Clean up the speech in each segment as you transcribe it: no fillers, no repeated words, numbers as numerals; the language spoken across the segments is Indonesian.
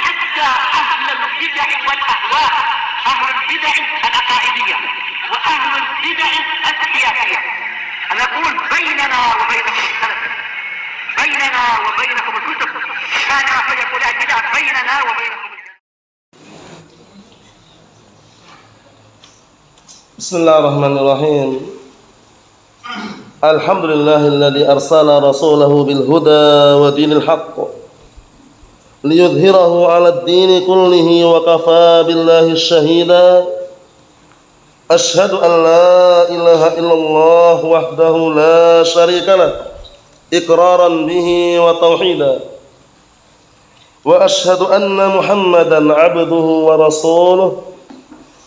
حتى أهل البدع والأهواء، أهل البدع العقائدية وأهل البدع السياسية. أنا أقول بيننا وبينكم السلف، بيننا وبينكم الكتب، كان فيقول البدع بيننا وبينكم. بسم الله الرحمن الرحيم. الحمد لله الذي أرسل رسوله بالهدى ودين الحق ليظهره على الدين كله وكفى بالله الشهيدا. أشهد أن لا إله إلا الله وحده لا شريك له إقرارا به وتوحيدا، وأشهد أن محمدا عبده ورسوله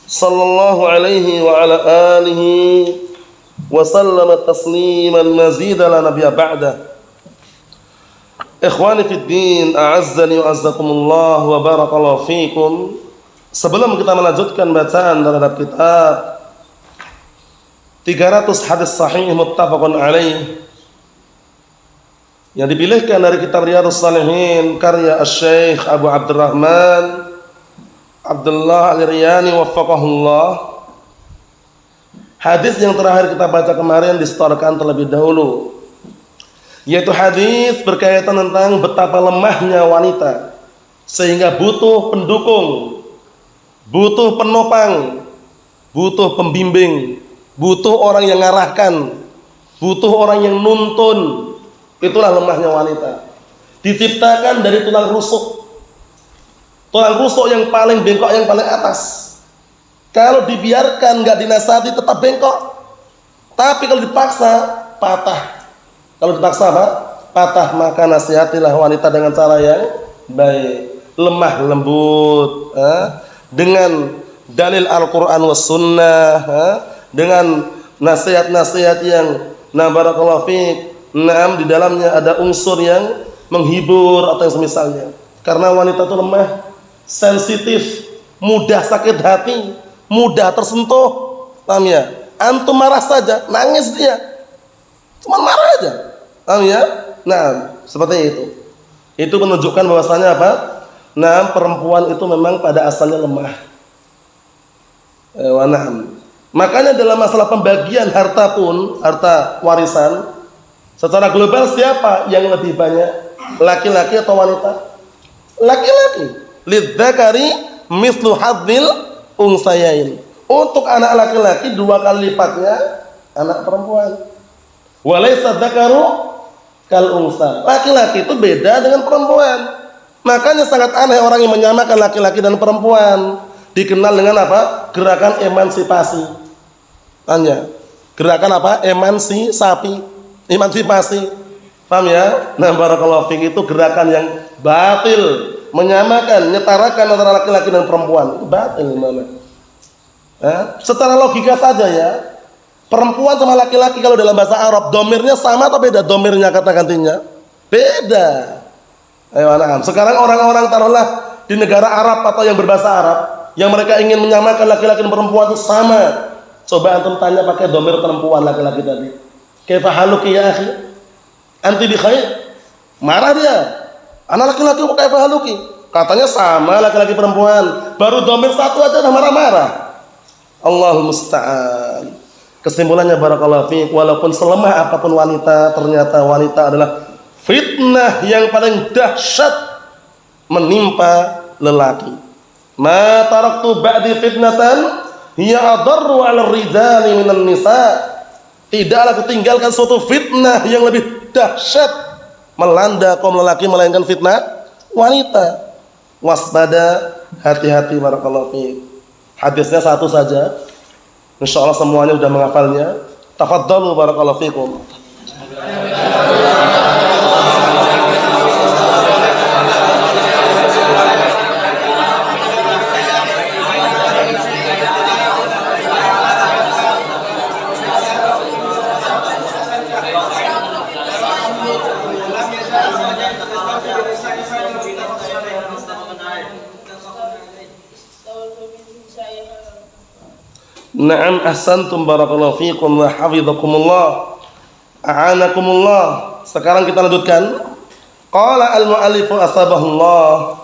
صلى الله عليه وعلى آله وسلم تسليما مزيدا لا نبي بعده. Ikhwani fid din, a'azzani wa azzakumullah wa barakallahu fikum. Sebelum kita melanjutkan bacaan terhadap kitab 300 hadis sahih muttafaqun alaih yang dipilihkan dari kitab Riyadhus Shalihin karya Asy-Syaikh Abu Abdurrahman Abdullah Al-Riyani waffaqahullah. Hadis yang terakhir kita baca kemarin disetorkan terlebih dahulu, yaitu hadis berkaitan tentang betapa lemahnya wanita sehingga butuh pendukung, butuh penopang, butuh pembimbing, butuh orang yang ngarahkan, butuh orang yang nuntun. Itulah lemahnya wanita. Diciptakan dari tulang rusuk. Tulang rusuk yang paling bengkok, yang paling atas. Kalau dibiarkan, nggak dinasihati, tetap bengkok. Tapi kalau dipaksa, patah. Kalau dipaksa apa? Patah. Maka nasihatilah wanita dengan cara yang baik, lemah lembut, dengan dalil Al-Quran was Sunnah, dengan nasihat-nasihat yang barakallahu fiik, di dalamnya ada unsur yang menghibur atau yang semisalnya. Karena wanita itu lemah, sensitif, mudah sakit hati, mudah tersentuh. Paham ya? Antum marah saja, nangis dia, cuma marah aja. Paham ya? Nah, seperti itu. Itu menunjukkan bahwasanya apa? Nah, perempuan itu memang pada asalnya lemah. Makanya dalam masalah pembagian harta pun, harta warisan secara global, siapa yang lebih banyak? Laki-laki atau wanita? Laki-laki. Lidzakari mislu hadzil unsayain. Untuk anak laki-laki 2 kali lipatnya anak perempuan. Walaysa dzakaru kal unsa. Laki-laki itu beda dengan perempuan. Makanya sangat aneh orang yang menyamakan laki-laki dan perempuan. Dikenal dengan apa? Gerakan emansipasi. Tanya. Gerakan apa? Emansipasi. Paham ya? Nah, barakallahu fiik, itu gerakan yang batil. Menyamakan, nyetarakan antara laki-laki dan perempuan, itu batil gimana? Secara logika saja ya, perempuan sama laki-laki kalau dalam bahasa Arab domirnya sama atau beda? Domirnya, kata gantinya beda. Ayo anak. Sekarang orang-orang taruhlah di negara Arab atau yang berbahasa Arab, yang mereka ingin menyamakan laki-laki dan perempuan itu sama. Coba antum tanya pakai domir perempuan laki-laki tadi. Kaifa haluki ya akhi? Anti bi khair? Marah dia. Anak laki-laki kaifa haluki? Katanya sama laki-laki perempuan. Baru domir satu aja udah marah-marah. Allahul musta'an. Kesimpulannya barakallahu fiik, walaupun selemah apapun wanita, ternyata wanita adalah fitnah yang paling dahsyat menimpa lelaki. Ma taraktu ba'di fitnatan hiya adarru 'ala ar-rijali minan nisa. Tidaklah kutinggalkan suatu fitnah yang lebih dahsyat melanda kaum lelaki melainkan fitnah wanita. Waspada, hati-hati barakallahu fiik. Hadisnya satu saja. Insyaallah semuanya sudah menghafalnya. Tafadhalu barakallahu fiikum. Na'am, ahsantum barakallahu fiikum wa hafidhakumullah a'anakumullah. Sekarang kita lanjutkan. Qala al-mu'allifu asbahullah.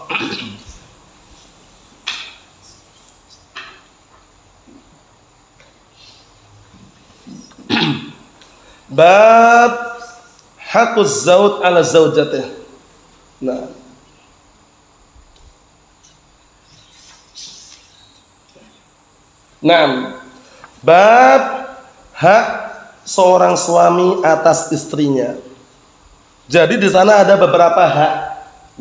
Bab hakuz zauj ala zaujatih. Nah, bab hak seorang suami atas istrinya. Jadi di sana ada beberapa hak,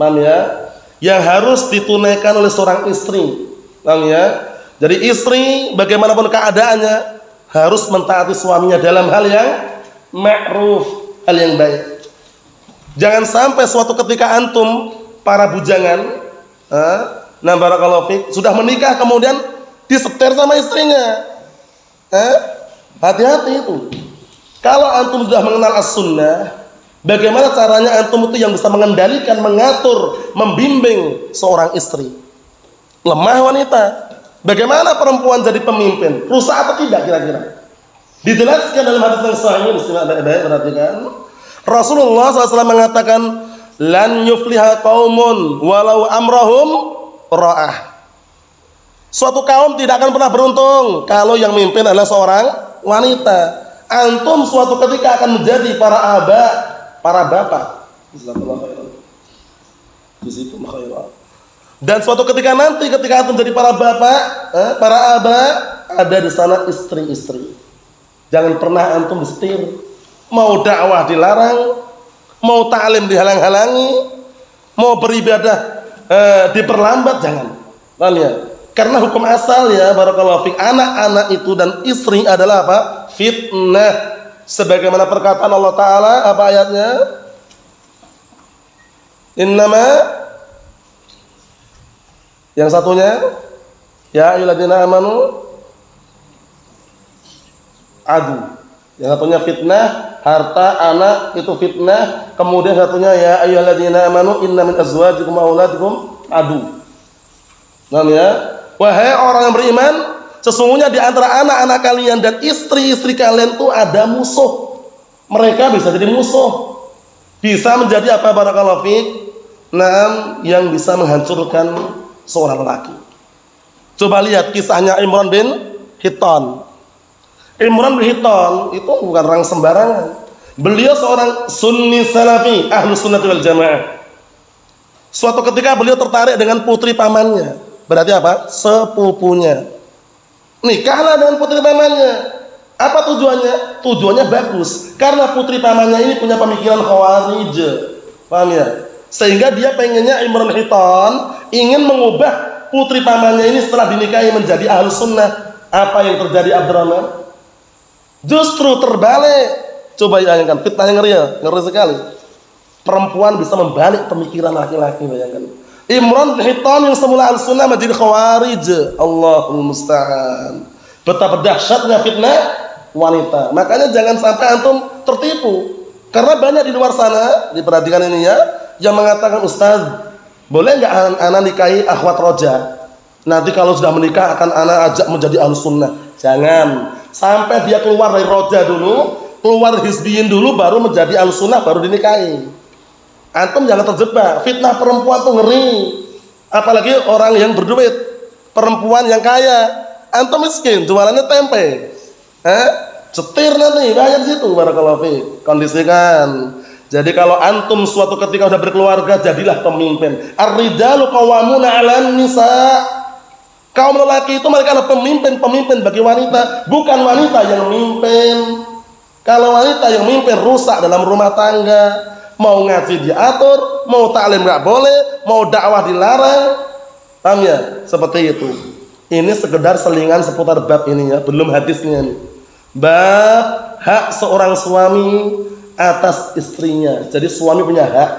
paham ya, yang harus ditunaikan oleh seorang istri, paham ya. Jadi istri bagaimanapun keadaannya harus mentaati suaminya dalam hal yang ma'ruf, hal yang baik. Jangan sampai suatu ketika antum para bujangan, barakallahu fiik, sudah menikah kemudian disetir sama istrinya. Hati-hati itu. Kalau antum sudah mengenal as-sunnah, bagaimana caranya antum itu yang bisa mengendalikan, mengatur, membimbing seorang istri. Lemah wanita. Bagaimana perempuan jadi pemimpin? Rusak atau tidak kira-kira? Dijelaskan dalam hadis yang sahih, baik-baik perhatikan. Rasulullah SAW mengatakan, lan yufliha qaumun walau amrahum ra'ah. Suatu kaum tidak akan pernah beruntung kalau yang memimpin adalah seorang wanita. Antum suatu ketika akan menjadi para bapak. Dan suatu ketika nanti ketika antum menjadi para bapak, para aba, ada di sana istri-istri. Jangan pernah antum disetir. Mau dakwah dilarang, mau ta'lim dihalang-halangi, mau beribadah diperlambat, jangan. Paham ya? Karena hukum asal ya barakallahu fiik, anak-anak itu dan istri adalah apa? Fitnah. Sebagaimana perkataan Allah Ta'ala, apa ayatnya? Innama, yang satunya, ya ayyuhalladzina amanu adu. Yang satunya fitnah, harta, anak itu fitnah. Kemudian satunya ya ayyuhalladzina amanu inna min azwajikum wa auladikum adu. Paham ya? Wahai orang yang beriman, sesungguhnya di antara anak-anak kalian dan istri-istri kalian itu ada musuh. Mereka bisa jadi musuh. Bisa menjadi apa barakallahu fiik? Yang bisa menghancurkan seorang lelaki. Coba lihat kisahnya Imran bin Hittan. Imran bin Hittan itu bukan orang sembarangan. Beliau seorang sunni salafi, ahlus sunnah wal jamaah. Suatu ketika beliau tertarik dengan putri pamannya. Berarti apa? Sepupunya. Nikahlah dengan putri pamannya. Apa tujuannya? Tujuannya bagus. Karena putri pamannya ini punya pemikiran khawarij. Paham ya? Sehingga dia pengennya Imran Hittan ingin mengubah putri pamannya ini setelah dinikahi menjadi ahlus sunnah. Apa yang terjadi Abdurrahman? Justru terbalik. Coba bayangkan, fitnah yang ngeri sekali. Perempuan bisa membalik pemikiran laki-laki, bayangkan. Imran bin Hittan yang semula al-sunnah menjadi khawarij. Allahul musta'an. Betapa dahsyatnya fitnah wanita. Makanya jangan sampai antum tertipu. Karena banyak di luar sana, diperhatikan ini ya, yang mengatakan, Ustaz, boleh nggak anak nikahi akhwat roja? Nanti kalau sudah menikah akan anak ajak menjadi ahlus sunnah. Jangan. Sampai dia keluar dari roja dulu, keluar hizbiyin dulu, baru menjadi ahlus sunnah, baru dinikahi. Antum jangan terjebak. Fitnah perempuan tuh ngeri. Apalagi orang yang berduit, perempuan yang kaya. Antum miskin, jualannya tempe. Cetir nanti, banyak situ barakallahu fiik. Kondisikan. Jadi kalau antum suatu ketika sudah berkeluarga, jadilah pemimpin. Ar-rijalu qawwamuna 'alan nisa. Kaum lelaki itu mereka adalah pemimpin bagi wanita, bukan wanita yang memimpin. Kalau wanita yang memimpin rusak dalam rumah tangga. Mau ngaji diatur, mau ta'lim nggak boleh, mau dakwah dilarang. Paham ya? Seperti itu. Ini sekedar selingan seputar bab ini ya, belum hadisnya nih. Bab hak seorang suami atas istrinya. Jadi suami punya hak.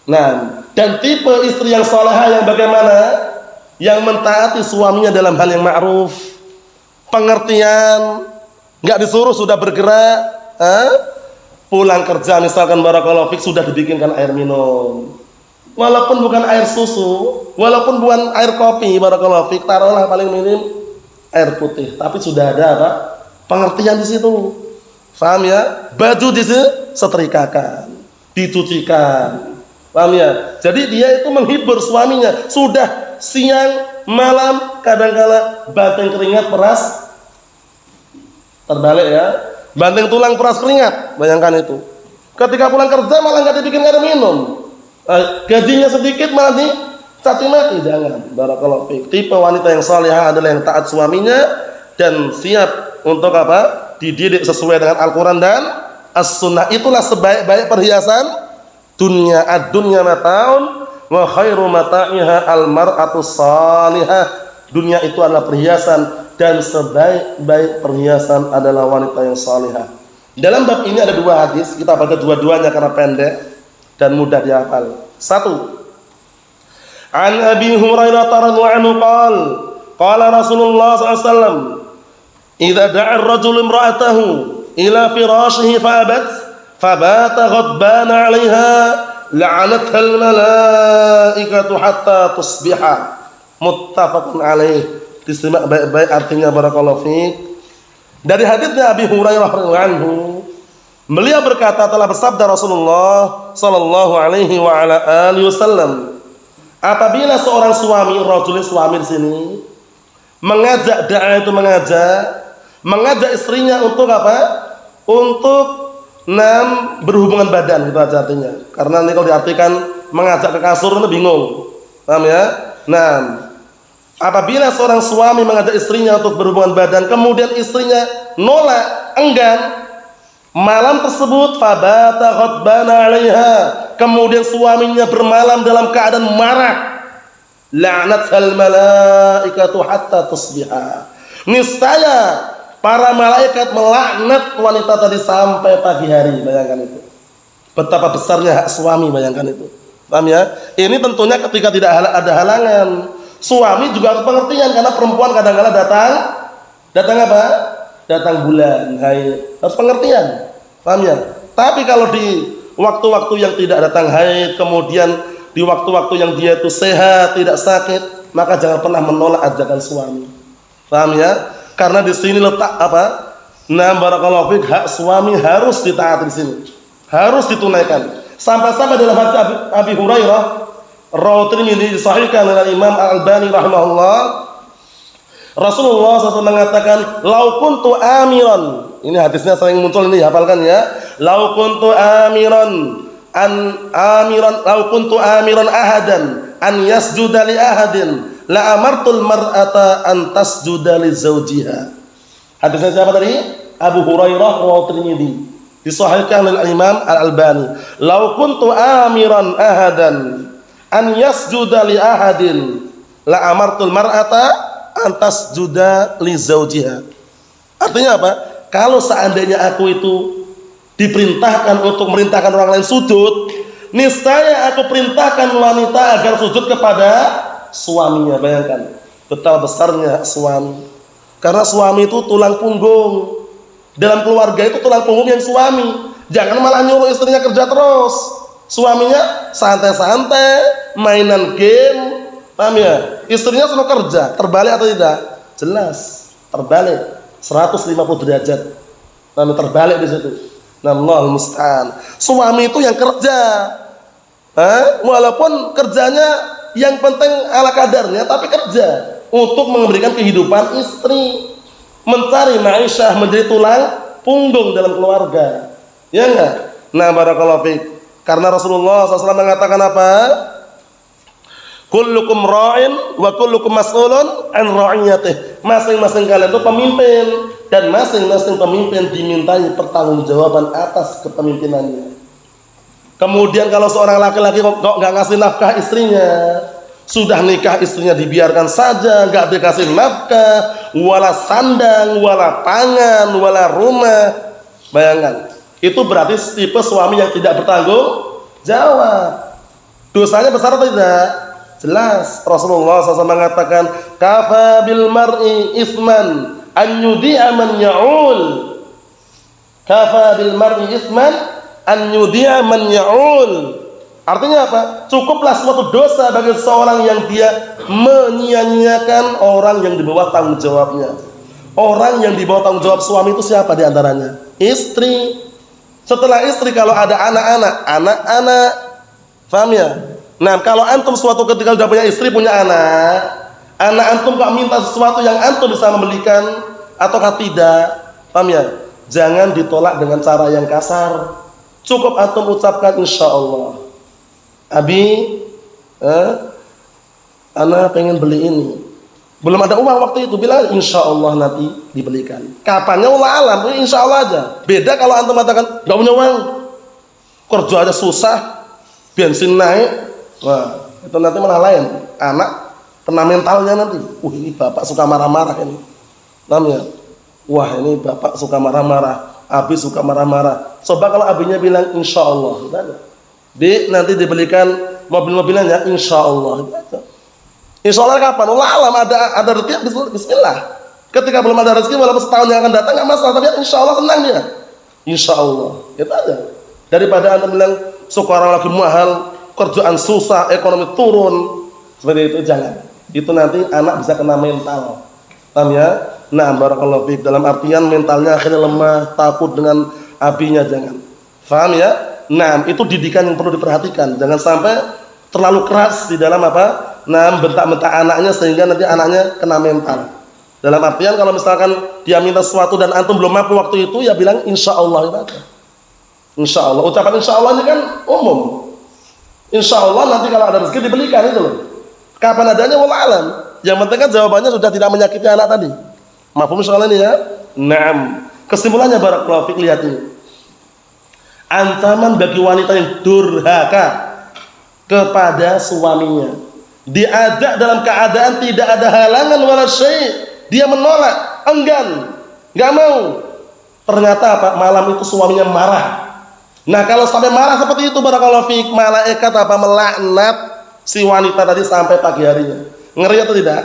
Nah, dan tipe istri yang salehah yang bagaimana? Yang mentaati suaminya dalam hal yang ma'ruf, pengertian, nggak disuruh sudah bergerak. Pulang kerja misalkan barakallahu fiik sudah dibikinkan air minum, walaupun bukan air susu, walaupun bukan air kopi barakallahu fiik, taruhlah paling minim air putih, tapi sudah ada apa? Pengertian di situ. Paham ya? Baju disetrikakan, dicucikan. Paham ya? Jadi dia itu menghibur suaminya. Sudah siang, malam, kadang-kala batang keringat peras terbalik ya. banting tulang peras keringat, bayangkan itu. Ketika pulang kerja malah nggak dibikin air minum, gajinya sedikit malah dicaci maki. Jangan. Barakallahu fiik. Tipe wanita yang salihah adalah yang taat suaminya dan siap untuk apa? Dididik sesuai dengan Al-Quran dan As-Sunnah. Itulah sebaik-baik perhiasan dunia. Ad-dunya mata'un wa khairu mata'iha al-mar'atu salihah. Dunia itu adalah perhiasan dan sebaik-baik perhiasan adalah wanita yang salihah. Dalam bab ini ada dua hadis, kita baca dua-duanya karena pendek dan mudah dihafal. Satu, An Abi Hurairah radhiyallahu anhu qala Rasulullah SAW, idza da'a ar-rajulu imra'atahu ila firashihi fa'abat fabata ghadbana 'alayha la'anatha al-malaikatu hatta tusbiha. Muttafaqun alaih. Disimak baik-baik artinya barakallahu fiik. Dari hadisnya Abi Hurairah radhiyallahu anhu, beliau berkata telah bersabda Rasulullah sallallahu alaihi wa ala alihi wasallam, apabila seorang suami, rajulin suami di sini mengajak, da'a itu mengajak istrinya untuk apa? Untuk berhubungan badan, itu aja artinya. Karena ini kalau diartikan mengajak ke kasur itu bingung. Paham ya? Apabila seorang suami mengajak istrinya untuk berhubungan badan, kemudian istrinya nolak, enggan, malam tersebut fabata ghadbana 'alaiha, kemudian suaminya bermalam dalam keadaan marah, la'nathal malaikatu hatta tusbiha, niscaya para malaikat melaknat wanita tadi sampai pagi hari. Bayangkan itu, betapa besarnya hak suami, bayangkan itu. Paham ya? Ini tentunya ketika tidak ada halangan. Suami juga harus pengertian, karena perempuan kadang-kadang datang apa? Datang bulan haid. Harus pengertian. Paham ya? Tapi kalau di waktu-waktu yang tidak datang haid, kemudian di waktu-waktu yang dia itu sehat, tidak sakit, maka jangan pernah menolak ajakan suami. Paham ya? Karena di sini letak apa? Barakallahu fiik, hak suami harus ditaati di sini. Harus ditunaikan. Sampai-sampai dalam hadis Abi Hurairah rawahu Tirmidzi disahihkan oleh Imam Al-Albani rahimahullah, Rasulullah SAW mengatakan, lau kuntu amiran, ini hadisnya sering muncul ini, hafalkan ya, lau kuntu amiran ahadan an yasjuda li ahadin la amartul mar'ata an tasjuda li zawjiha. Hadisnya siapa tadi? Abu Hurairah rawahu Tirmidzi disahihkan oleh Imam Al-Albani. Lau kuntu amiran ahadan an yasjuda li ahadin la amartul mar'ata an tasjuda li zawjiha. Artinya apa? Kalau seandainya aku itu diperintahkan untuk merintahkan orang lain sujud, niscaya aku perintahkan wanita agar sujud kepada suaminya. Bayangkan betapa besarnya suami. Karena suami itu tulang punggung. Dalam keluarga itu tulang punggung yang suami. Jangan malah nyuruh istrinya kerja terus. Suaminya santai-santai, mainan game, paham ya? Istrinya suruh kerja, terbalik atau tidak? Jelas, terbalik 150 derajat. Lalu terbalik di situ. Allahul musta'an. Suami itu yang kerja, walaupun kerjanya yang penting ala kadarnya, tapi kerja untuk memberikan kehidupan istri, mencari ma'isyah, menjadi tulang punggung dalam keluarga. Ya enggak? Barakallahu fiik. Karena Rasulullah SAW mengatakan apa? Kullukum ra'in wa kullukum mas'ulun an ra'iyatih. Masing-masing kalian itu pemimpin, dan masing-masing pemimpin dimintai pertanggungjawaban atas kepemimpinannya. Kemudian kalau seorang laki-laki kok nggak ngasih nafkah istrinya, sudah nikah istrinya dibiarkan saja, nggak dikasih nafkah, wala sandang, wala pangan, wala rumah. Bayangkan. Itu berarti tipe suami yang tidak bertanggung jawab. Dosanya besar atau tidak? Jelas. Rasulullah SAW mengatakan, kafa bil mar'i isman an yudi'a man ya'ul. Kafa bil mar'i isman an yudi'a man ya'ul. Artinya apa? Cukuplah suatu dosa bagi seorang yang dia menyia-nyiakan orang yang di bawah tanggung jawabnya. Orang yang di bawah tanggung jawab suami itu siapa di antaranya? Istri. Setelah istri kalau ada anak-anak, paham ya? Kalau antum suatu ketika sudah punya istri, punya anak antum kok minta sesuatu yang antum bisa membelikan ataukah tidak, paham ya? jangan ditolak dengan cara yang kasar. Cukup antum ucapkan insyaallah. Abi, ana pengen beli ini. Belum ada uang waktu itu, bilang insyaallah nanti dibelikan. Kapannya wallah alam, insyaallah aja. Beda kalau antum mengatakan enggak punya uang, kerja aja susah, bensin naik. Wah, itu nanti malah lain. Anak kena mentalnya nanti. Ini bapak suka marah-marah ini. Namanya, wah ini bapak suka marah-marah, abi suka marah-marah. Coba kalau abinya bilang insyaallah, gitu aja. Nanti dibelikan mobil-mobilannya insyaallah, gitu aja. Insyaallah kapan? Allah alam, ada rezeki bismillah. Ketika belum ada rezeki walaupun setahun yang akan datang enggak masalah, tapi insyaallah senang dia. Insyaallah, gitu aja. Daripada anda bilang sekarang lagi mahal, kerjaan susah, ekonomi turun, seperti itu jangan. Itu nanti anak bisa kena mental. Paham ya? Nah, barakallahu fiik, dalam artian mentalnya akhirnya lemah, takut dengan abinya, jangan. Paham ya? Nah, itu didikan yang perlu diperhatikan. Jangan sampai terlalu keras di dalam apa? Nah, bentak-bentak anaknya sehingga nanti anaknya kena mental. Dalam artian kalau misalkan dia minta sesuatu dan antum belum mampu waktu itu, ya bilang insyaallah itu aja. Insyaallah, ucapan insyaallah ini kan umum. Insyaallah nanti kalau ada rezeki dibelikan, itu loh. Kapan adanya wallah alam. Yang penting kan jawabannya sudah tidak menyakiti anak tadi. Mafhum soal ini ya? Naam. Kesimpulannya barakallahu fiik, lihat ini. Ancaman bagi wanita yang durhaka kepada suaminya. Diajak dalam keadaan tidak ada halangan wala syai', dia menolak, enggan, enggak mau. Ternyata apa? Malam itu suaminya marah. Nah, kalau sampai marah seperti itu barakallahu fiik, malaikat apa? Melaknat si wanita tadi sampai pagi harinya. Ngeri atau tidak?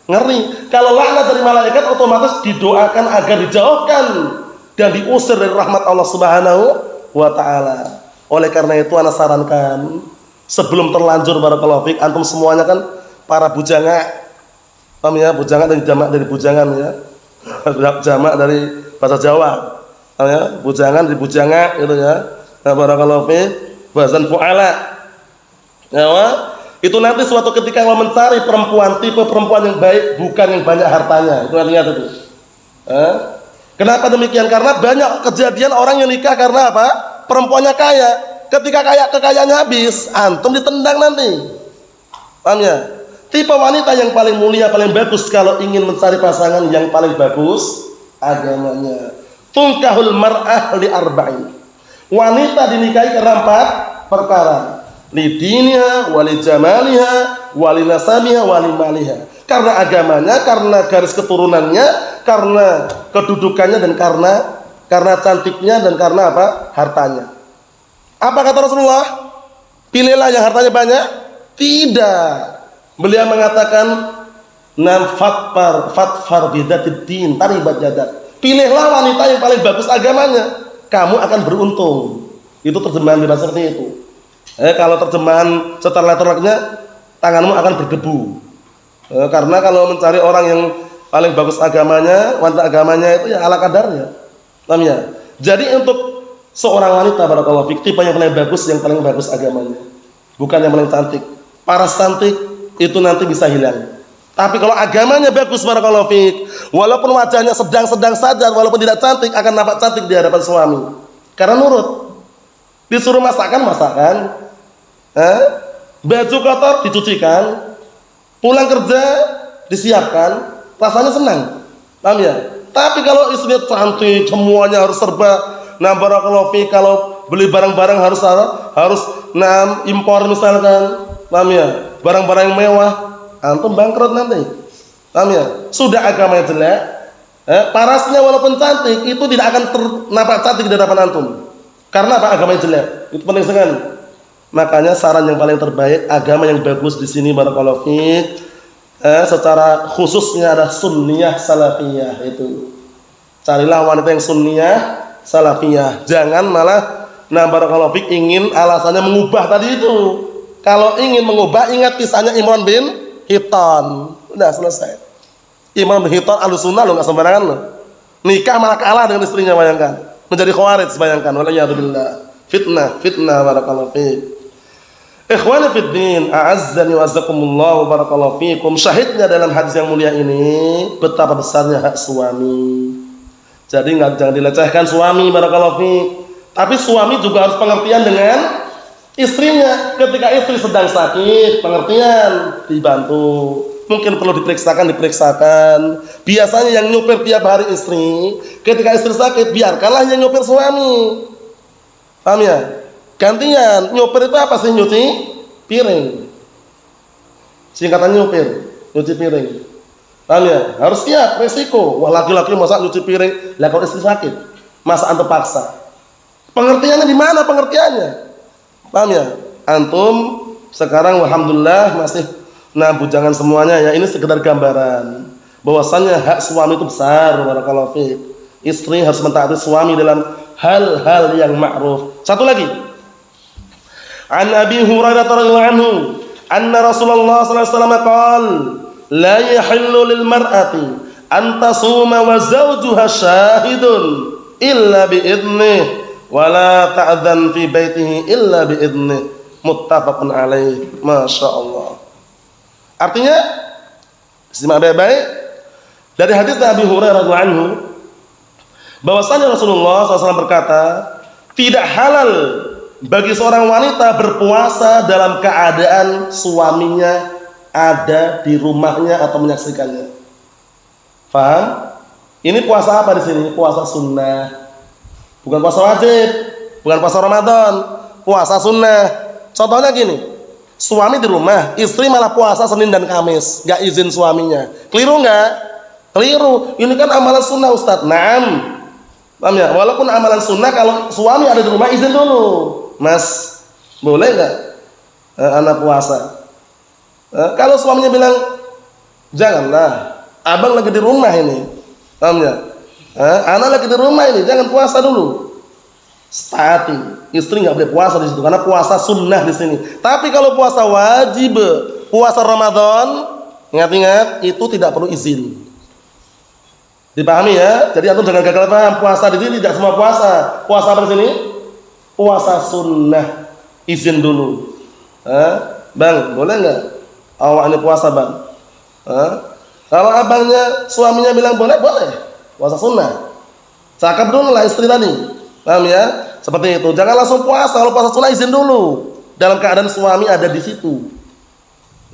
Ngeri. Kalau laknat dari malaikat otomatis didoakan agar dijauhkan dan diusir dari rahmat Allah Subhanahu wa taala. Oleh karena itu ana sarankan, sebelum terlanjur barakallahu fiik, antum semuanya kan para bujanga. Paham ya? Bujanga dari jamak dari bujangan ya. Jamak dari bahasa Jawa. Paham ya? Bujangan dari bujanga gitu ya. Nah, barakallahu fiik, wazan fu'ala. Ya, itu nanti suatu ketika kalau mencari perempuan, tipe perempuan yang baik, bukan yang banyak hartanya. Itu artinya itu. Kenapa demikian? Karena banyak kejadian orang yang nikah karena apa? Perempuannya kaya. Ketika kekayaannya habis, antum ditendang nanti. Paham ya? Tipe wanita yang paling mulia, paling bagus kalau ingin mencari pasangan yang paling bagus, agamanya. Tunkahul mar'ah li arba'in. Wanita dinikahi karena 4 perkara. Lidiniha, wali jamaliha, wali nasabiha, wali maliha. Karena agamanya, karena garis keturunannya, karena kedudukannya, dan karena cantiknya, dan karena apa? Hartanya. Apa kata Rasulullah? Pilihlah yang hartanya banyak? Tidak. Beliau mengatakan, "Nam fatfar bidatid din taribat yadak." Pilihlah wanita yang paling bagus agamanya, kamu akan beruntung. Itu terjemahan bahasa seperti itu. Kalau terjemahan setelah letternya, tanganmu akan berdebu. Karena kalau mencari orang yang paling bagus agamanya, wanita agamanya itu ya ala kadarnya. Paham ya? Jadi untuk seorang wanita barakallahu fiik, tipe yang paling bagus agamanya, bukan yang paling cantik. Paras cantik itu nanti bisa hilang. Tapi kalau agamanya bagus barakallahu fiik, walaupun wajahnya sedang-sedang saja, walaupun tidak cantik, akan nampak cantik di hadapan suami. Karena nurut. Disuruh masakan, baju kotor dicucikan, pulang kerja disiapkan, rasanya senang. Paham ya? Tapi kalau istrinya cantik, semuanya harus serba, nah barakallahu fiik, kalau beli barang-barang harus impor misalkan, paham ya? Barang-barang yang mewah, antum bangkrut nanti. Paham ya? Sudah agamanya jelek, parasnya walaupun cantik itu tidak akan nampak cantik di hadapan antum. Karena apa? Agamanya jelek. Itu penting sekali. Makanya saran yang paling terbaik, agama yang bagus di sini barakallahu fiik, secara khususnya ada sunniyah salafiyah. Itu carilah wanita yang sunniyah salafiyah. Jangan malah barakallahu fiik ingin alasannya mengubah tadi itu. Kalau ingin mengubah, ingat kisahnya Imran bin Hitan. Udah selesai. Imran bin Hitan Ahlussunnah lo, enggak sembarangan lo. Nikah malah kalah dengan istrinya, bayangkan. Menjadi khawarij, bayangkan. Waliyadzubillah. Fitnah barakallahu fiik. Ikhwani fid din, a'azzani wa azzakumullah, barakallahu fiikum. Syahidnya dalam hadis yang mulia ini, betapa besarnya hak suami. Jadi jangan dilecehkan suami, barakallahu fiik. Tapi suami juga harus pengertian dengan istrinya. Ketika istri sedang sakit, pengertian, dibantu. Mungkin perlu diperiksakan. Biasanya yang nyupir tiap hari istri. Ketika istri sakit, biarkanlah yang nyupir suami. Paham ya? Gantian, nyupir itu apa sih? Nyuci piring. Singkatan nyupir, nyuci piring. Paham ya? Harus siap resiko. Wah, laki-laki masa nyuci piring, lah kalau istri sakit, masa antum paksa. Pengertiannya di mana pengertiannya? Paham ya? Antum sekarang alhamdulillah masih bujangan semuanya ya. Ini sekedar gambaran bahwasanya hak suami itu besar, barakallahu fiik. Istri harus mentaati suami dalam hal-hal yang ma'ruf. Satu lagi. An Abi Hurairah radhiyallahu anhu, anna Rasulullah sallallahu alaihi wasallam qala la yahillu lil mar'ati an tasuma wa zawjuha syahidun illa bi idnih wa la ta'dzan fi baitihi illa bi idnih. Muttafaqun alaih. Masyaallah. Artinya simak baik-baik dari hadis Abi Hurairah radhiyallahu anhu bahwasanya Rasulullah SAW berkata, tidak halal bagi seorang wanita berpuasa dalam keadaan suaminya ada di rumahnya atau menyaksikannya. Faham? Ini puasa apa di sini? Puasa sunnah. Bukan puasa wajib, bukan puasa Ramadan, puasa sunnah. Contohnya gini, suami di rumah, istri malah puasa Senin dan Kamis, gak izin suaminya. Keliru nggak? Keliru. Ini kan amalan sunnah, Ustaz. Naam. Paham ya? Walaupun amalan sunnah, kalau suami ada di rumah izin dulu. Mas, boleh nggak anak puasa? Kalau suaminya bilang, janganlah, abang lagi di rumah ini. Paham ya? Anak lagi di rumah ini, jangan puasa dulu. Taati. Istri nggak boleh puasa di situ karena puasa sunnah di sini. Tapi kalau puasa wajib, puasa Ramadan, ingat-ingat itu tidak perlu izin. Dipahami ya? Jadi antum jangan gagal paham. Puasa di sini tidak semua puasa. Puasa apa di sini? Puasa sunnah. Izin dulu. Bang, boleh nggak awak ini puasa, bang? Kalau abangnya, suaminya bilang boleh, boleh. Puasa sunnah. Cakap dulu lah istri tadi. Paham ya? Seperti itu. Jangan langsung puasa. Kalau puasa sunnah izin dulu. Dalam keadaan suami ada di situ.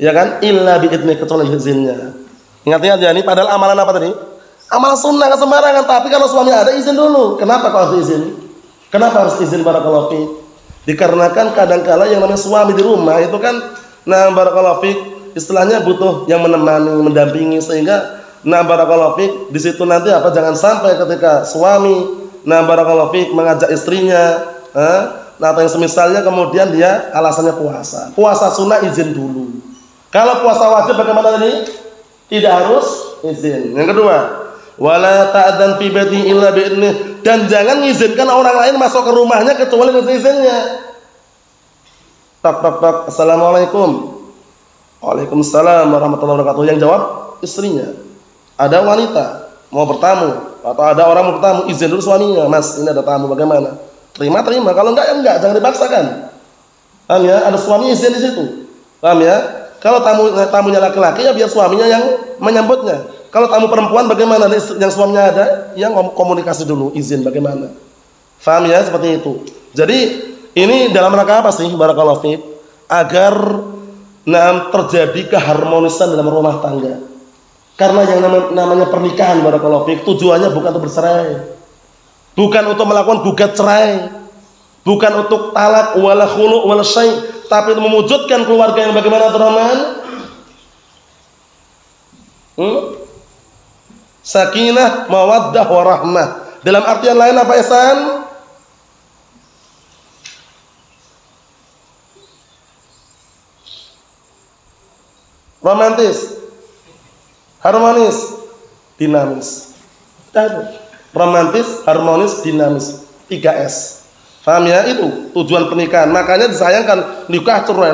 Ya kan? Illa bi'idni, kecuali izinnya. Ingat-ingat ya, ini padahal amalan apa tadi? Amalan sunnah nggak sembarangan. Tapi kalau suami ada izin dulu. Kenapa kalau harus izin? Kenapa harus izin barakallahu fiik? Dikarenakan kadang-kala yang namanya suami di rumah itu kan, barakallahu fiik, istilahnya butuh yang menemani, mendampingi, sehingga barakallahu fiik di situ nanti apa? Jangan sampai ketika suami barakallahu fiik mengajak istrinya, atau yang semisalnya kemudian dia alasannya puasa. Puasa sunnah izin dulu. Kalau puasa wajib bagaimana tadi? Tidak harus izin. Yang kedua, wala ta'dzan fi baiti illa bi'idnih, dan jangan mengizinkan orang lain masuk ke rumahnya kecuali dengan izinnya. Tak. Assalamualaikum. Waalaikumsalam warahmatullahi wabarakatuh. Yang jawab istrinya. Ada wanita mau bertamu atau ada orang mau bertamu, izin dulu suaminya. Mas, ini ada tamu, bagaimana? Terima. Kalau enggak ya enggak, jangan dipaksakan. Paham ya? Ada suami izin di situ. Paham ya? Kalau tamunya laki-laki ya biar suaminya yang menyambutnya. Kalau tamu perempuan bagaimana? Yang suaminya ada, yang komunikasi dulu, izin bagaimana? Faham ya? Seperti itu. Jadi ini dalam rangka apa sih? Barakallahu fiik. Agar terjadi keharmonisan dalam rumah tangga. Karena yang namanya pernikahan, barakallahu fiik, tujuannya bukan untuk bercerai. Bukan untuk melakukan gugat cerai. Bukan untuk talak wala khulu wala syai', tapi untuk mewujudkan keluarga yang bagaimana, Abdurrahman? Sakinah, mawaddah, warahmah. Dalam artian lain apa, Ihsan? Romantis, harmonis, dinamis. Romantis, harmonis, dinamis. 3S. Paham ya? Itu tujuan pernikahan. Makanya disayangkan nikah cerai.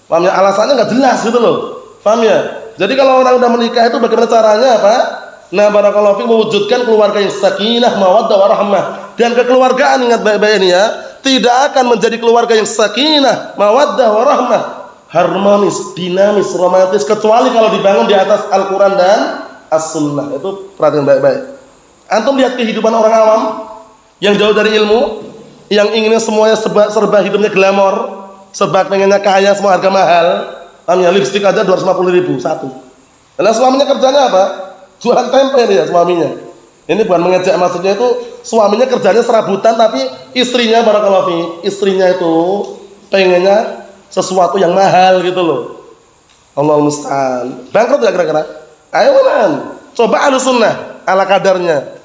Paham ya? Alasannya nggak jelas gitu loh. Paham ya? Jadi kalau orang udah menikah itu bagaimana caranya, apa? Barakallahu fiik, mewujudkan keluarga yang sakinah, mawaddah, warahmah. Dan kekeluargaan, ingat baik-baik ini ya, tidak akan menjadi keluarga yang sakinah, mawaddah, warahmah, harmonis, dinamis, romantis, kecuali kalau dibangun di atas Al-Quran dan As-Sunnah. Itu perhatian baik-baik. Antum lihat kehidupan orang awam yang jauh dari ilmu, yang inginnya semuanya serba hidupnya glamor, serba pengennya kaya, semua harga mahal. Paham ya? Lipstik aja 250.000 satu. Karena suaminya kerjanya apa? Jualan tempe dia suaminya. Ini bukan mengejek, maksudnya itu suaminya kerjanya serabutan, tapi istrinya barakallahu fi, istrinya itu pengennya sesuatu yang mahal gitu loh. Allahul musta'an. Bangkrut enggak kira-kira? Ayo man. Coba Ahlus Sunnah ala kadarnya.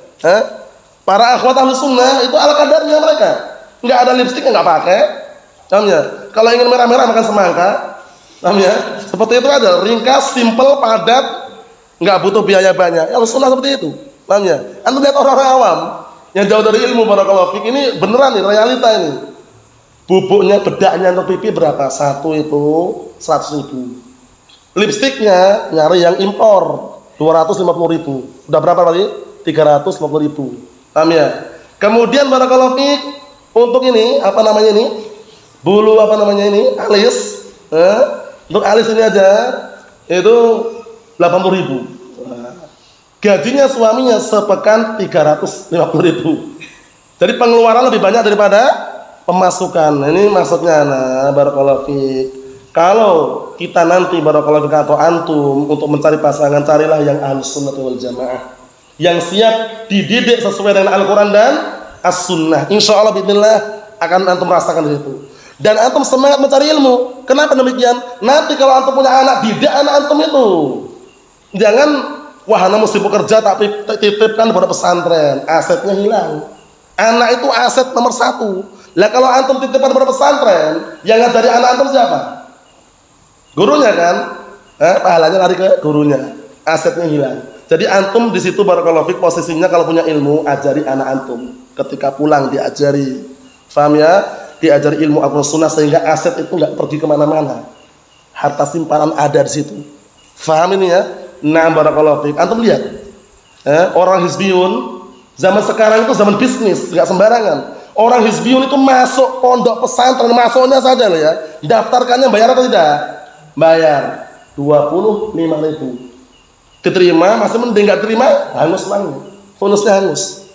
Para akhwat Ahlus Sunnah itu ala kadarnya mereka. Enggak ada lipstik enggak pakai. Paham ya? Kalau ingin merah-merah makan semangka. Paham ya? Seperti itu aja, ringkas, simple, padat, enggak butuh biaya banyak. Ahlus Sunnah seperti itu. Paham ya? Antum lihat orang-orang awam yang jauh dari ilmu barakallahu fik, ini beneran nih, realita ini. Bubuknya, bedaknya untuk pipi berapa? Satu itu 100.000. Lipstiknya nyari yang impor 250.000. Udah berapa kali? 350.000. Paham ya? Kemudian barakallahu fik, untuk ini apa namanya ini? Bulu apa namanya ini? Alis. Untuk alis ini aja itu 80.000. Gajinya suaminya sepekan 350.000. Jadi pengeluaran lebih banyak daripada pemasukan. Ini maksudnya, nah, barakallahu fik. Kalau kita nanti barakallahu fik atau antum untuk mencari pasangan, carilah yang Ahlus Sunnah wal Jamaah, yang siap dididik sesuai dengan Al-Qur'an dan As-Sunnah. Insyaallah bismillah akan antum rasakan di situ. Dan antum semangat mencari ilmu. Kenapa demikian? Nanti kalau antum punya anak, didik anak antum itu. Jangan wahana mesti bekerja tapi titipkan pada pesantren, asetnya hilang. Anak itu aset nomor 1. Lah kalau antum titipkan pada pesantren, yang ngajari anak antum siapa? Gurunya kan? Pahalanya lari ke gurunya, asetnya hilang. Jadi antum di situ barakallahu fik, posisinya kalau punya ilmu, ajari anak antum. Ketika pulang diajari, paham ya? Diajari ilmu Al-Qur'an Sunnah sehingga aset itu enggak pergi kemana-mana. Harta simpanan ada di situ. Paham ini ya? Nah, barakallahu fiik. Antum lihat, orang hizbiyun zaman sekarang itu zaman bisnis, enggak sembarangan. Orang hizbiyun itu masuk pondok pesantren, masuknya saja loh ya. Daftarkannya bayar atau tidak? Bayar 25.000. Diterima, masih mending, enggak terima, hangus uangnya. Bonusnya hangus.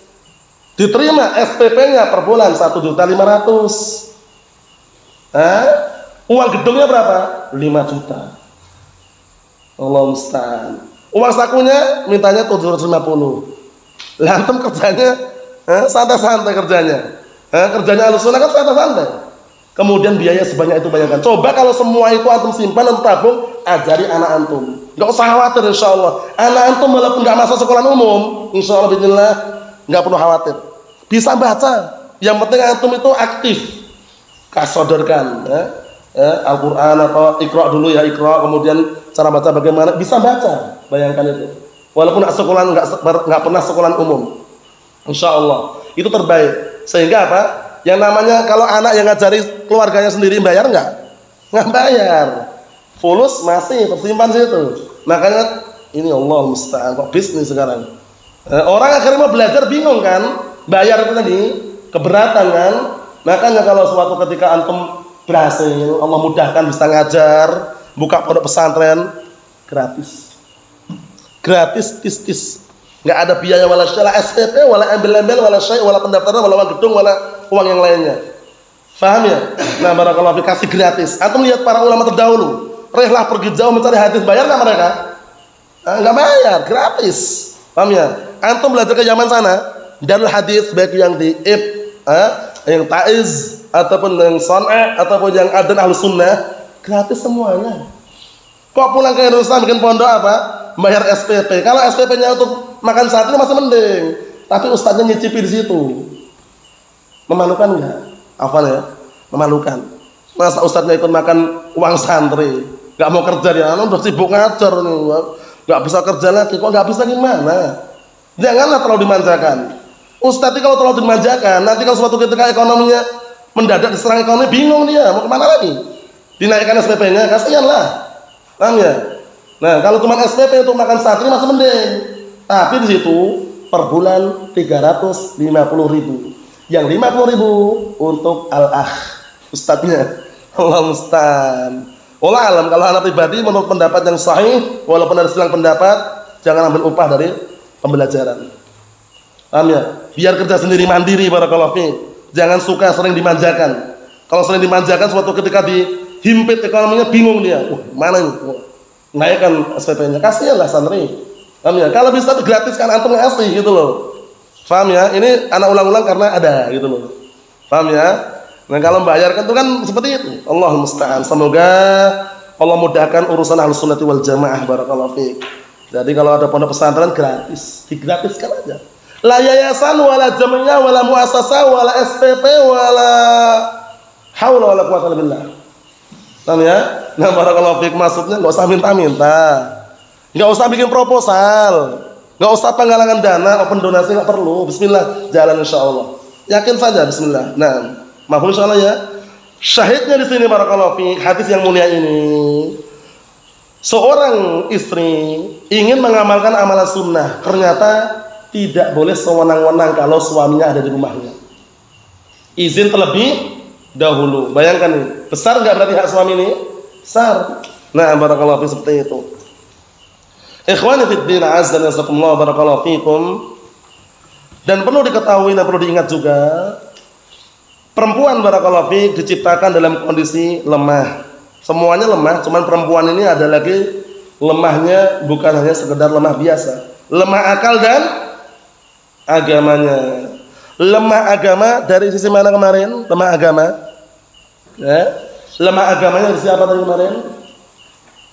Diterima SPP-nya per bulan 1.500.000. Uang gedungnya berapa? 5 juta. Allah musta'an. Uang sakunya mintanya 750. Lah antum kerjanya santai-santai kerjanya. Kerjanya Ahlus Sunnah kan santai-santai. Kemudian biaya sebanyak itu bayangkan. Coba kalau semua itu antum simpan dan tabung, ajari anak antum. Enggak usah khawatir insyaallah. Anak antum walaupun enggak masuk sekolah umum, insyaallah bismillah enggak perlu khawatir. Bisa baca. Yang penting antum itu aktif. Kasodorkan Al-Qur'an atau Iqra dulu ya, Iqra, kemudian cara baca bagaimana, bisa baca. Bayangkan itu. Walaupun enggak pernah sekolah umum. Insyaallah itu terbaik. Sehingga apa? Yang namanya kalau anak yang ngajari keluarganya sendiri bayar enggak? Enggak bayar. Fulus masih tersimpan situ. Makanya ini Allah musta'an, kok bisnis sekarang. Orang akhirnya mau belajar bingung kan? Bayar itu tadi keberatan kan? Makanya kalau suatu ketika antum berhasil, Allah mudahkan bisa ngajar, buka pondok pesantren gratis. Gratis tis. Enggak ada biaya wala syala SPP, wala embel-embel, wala syai, wala pendaftaran, wala uang gedung, wala uang yang lainnya. Paham ya? Nah, barakallahu fi, kasih gratis. Antum lihat para ulama terdahulu, rela pergi jauh mencari hadis, bayar enggak mereka? Enggak bayar, gratis. Paham ya? Antum belajar ke Yaman sana, Darul Hadis baik yang di yang Taiz ataupun yang Son'a ataupun yang Adan Ahlus Sunnah, gratis semuanya. Kok pulang ke Indonesia bikin pondok apa? Bayar SPP. Kalau SPP-nya untuk makan santri masih mending, tapi ustadznya nyicipi di situ. Memalukan enggak? Hafal ya? Memalukan. Masa ustadznya ikut makan uang santri? Enggak mau kerja dia, udah sibuk ngajar nih. Enggak bisa kerja lagi. Kok enggak bisa gimana? Janganlah terlalu dimanjakan. Ustadz kalau terlalu dimanjakan, nanti kalau suatu ketika ekonominya mendadak diserang ekonomi, bingung dia mau kemana lagi? Dinaikkan SPP-nya, kasihan lah. Paham ya? Nah, kalau cuma SPP untuk makan santri masih mending. Tapi di situ per bulan 350.000. Yang 50.000 untuk al-akh, ustadznya. Allah musta'an. Allah alam, kalau anak pribadi menurut pendapat yang sahih, walaupun ada silang pendapat, jangan ambil upah dari pembelajaran. Paham ya? Biar kerja sendiri mandiri barakallahu fiik. Jangan suka sering dimanjakan. Kalau sering dimanjakan suatu ketika dihimpit ekonominya bingung dia. Mana ini? Naikkan SPP-nya. Kasihanlah santri. Paham ya? Kalau bisa gratis kan antum ngasih gitu loh. Paham ya? Ini anak ulang-ulang karena ada gitu loh. Paham ya? Nah, kalau membayarkan itu kan seperti itu. Allahul musta'an. Semoga Allah mudahkan urusan Ahlussunnah wal Jamaah barakallahu fiik. Jadi kalau ada pondok pesantren gratis, digratiskan aja. La yayasan wala jamiyah wala muassasah wala SPP wala haula wala quwwata illa billah. Paham ya? Nah, barakallahu fiik maksudnya enggak usah minta-minta. Enggak usah bikin proposal. Enggak usah penggalangan dana, open donasi enggak perlu. Bismillah, jalan insyaallah. Yakin saja bismillah. Nah, mafhum insyaallah ya. Syahidnya di sini barakallahu fiik, hadis yang mulia ini. Seorang istri ingin mengamalkan amalan sunnah, ternyata tidak boleh sewenang-wenang kalau suaminya ada di rumahnya. Izin terlebih dahulu. Bayangkan nih, besar nggak berarti hak suami ini? Besar. Nah, barakallahu fiik seperti itu. Ikhwani fid din, azza wa jalla, barakallahu fiikum. Dan perlu diketahui dan perlu diingat juga, perempuan barakallahu fiik diciptakan dalam kondisi lemah. Semuanya lemah, cuman perempuan ini ada lagi lemahnya bukan hanya sekedar lemah biasa. Lemah akal dan agamanya. Lemah agama dari sisi mana kemarin? Lemah agama. Lemah agamanya dari siapa tadi kemarin?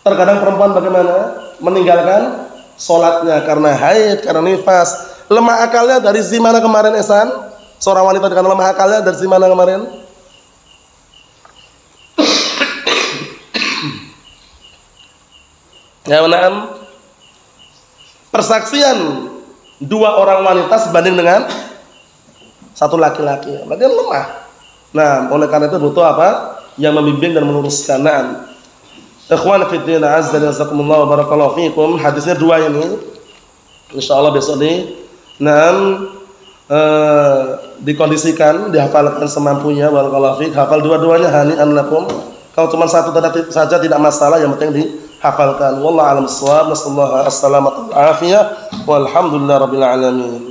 Terkadang perempuan bagaimana? Meninggalkan sholatnya karena haid, karena nifas. Lemah akalnya dari sisi mana kemarin, Ihsan? Seorang wanita dengan lemah akalnya dari sisi mana kemarin? Ya, benar. Persaksian dua orang wanita sebanding dengan satu laki-laki. Berarti lemah. Nah, oleh karena itu butuh apa? Yang membimbing dan meluruskan. Nah, ikhwan fi din, azza wa jalla, barakallahu fiikum. Hadisnya dua ini. Insyaallah besok dikondisikan, dihafalkan semampunya barakallahu fiik. Hafal dua-duanya hani'an lakum. Kalau cuma satu saja tidak masalah, yang penting dihafalkan. Wallahu a'lam bissawab. Nasallahu as-salamata wal afiyah. Walhamdulillahirabbil alamin.